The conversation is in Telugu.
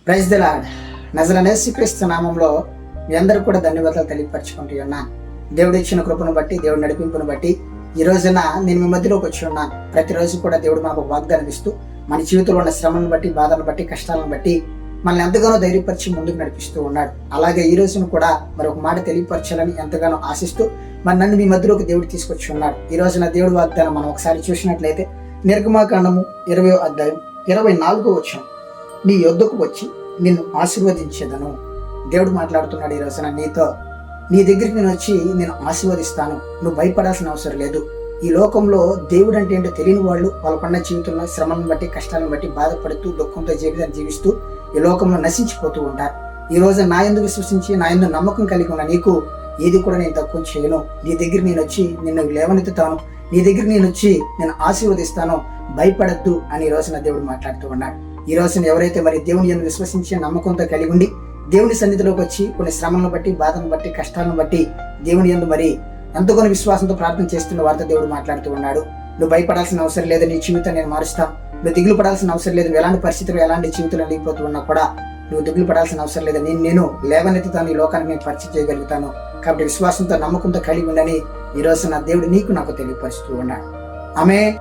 Praise the lord. నజరేయుడైన యేసుక్రీస్తు నామంలో మీ అందరూ కూడా ధన్యవాదాలు తెలియపరచుకుంటూ ఉన్నాను. దేవుడు ఇచ్చిన కృపను బట్టి, దేవుడి నడిపింపును బట్టి ఈ రోజున నేను మీ మధ్యలోకి వచ్చి ఉన్నాను. ప్రతిరోజు కూడా దేవుడు మనకు వాగ్దానం ఇస్తూ మన జీవితంలో ఉన్న శ్రమను బట్టి, బాధలను బట్టి, కష్టాలను బట్టి మనల్ని ఎంతగానో ధైర్యపరిచి ముందుకు నడిపిస్తూ ఉన్నాడు. అలాగే ఈ రోజున కూడా మరొక మాట తెలియపరచాలని ఎంతగానో ఆశిస్తూ నన్ను మీ మధ్యలోకి దేవుడు తీసుకొచ్చి ఉన్నాడు. ఈ రోజున దేవుడు వాగ్దానం మనం ఒకసారి చూసినట్లయితే నిర్గమాకాండము 20వ అధ్యాయం 24వ వచనం, నీ యొద్దకు వచ్చి నిన్ను ఆశీర్వదించేదను. దేవుడు మాట్లాడుతున్నాడు ఈ రోజున నీతో. నీ దగ్గరికి నేను వచ్చి నేను ఆశీర్వదిస్తాను, నువ్వు భయపడాల్సిన అవసరం లేదు. ఈ లోకంలో దేవుడు అంటే ఏంటో తెలియని వాళ్ళు వాళ్ళకున్న జీవితంలో శ్రమలను బట్టి, కష్టాలను బట్టి బాధపడుతూ దుఃఖంతో జీవితాన్ని జీవిస్తూ ఈ లోకంలో నశించిపోతూ ఉంటారు. ఈ రోజు నా యందు విశ్వసించి నా యందు నమ్మకం కలిగి ఉన్న నీకు ఏది కూడా నేను తక్కువ చేయను. నీ దగ్గర నేను వచ్చి నిన్ను లేవనెత్తుతాను, నీ దగ్గర నేను వచ్చి నేను ఆశీర్వదిస్తాను, భయపడద్దు అని ఈ రోజున దేవుడు మాట్లాడుతూ ఉన్నాడు. ఈ రోజున ఎవరైతే మరి దేవుని యందు విశ్వసించి నమ్మకంతో కలిగి ఉండి దేవుని సన్నిధిలోకి వచ్చి కొన్ని శ్రమలను బట్టి, బాధను బట్టి, కష్టాలను బట్టి దేవుని యందు మరి ఎంతగానో విశ్వాసంతో ప్రార్థన చేస్తున్న వారితో దేవుడు మాట్లాడుతూ ఉన్నాడు. నువ్వు భయపడాల్సిన అవసరం లేదు, నీ జీవితం నేను మారుస్తాను. నువ్వు దిగులు పడాల్సిన అవసరం లేదు. నువ్వు ఎలాంటి పరిస్థితులు, ఎలాంటి జీవితంలో వెళ్ళిపోతూ ఉన్నా కూడా నువ్వు దిగులు పడాల్సిన అవసరం లేదు. నేను లేవనెత్తుతాను, ఈ లోకానికి నేను పరిచయం చేయగలుగుతాను. కాబట్టి విశ్వాసంతో, నమ్మకంతో కలిగి ఉండని ఈ రోజు నా దేవుడు నీకు నాకు తెలియపరుస్తూ ఉన్నాడు. ఆమేన్.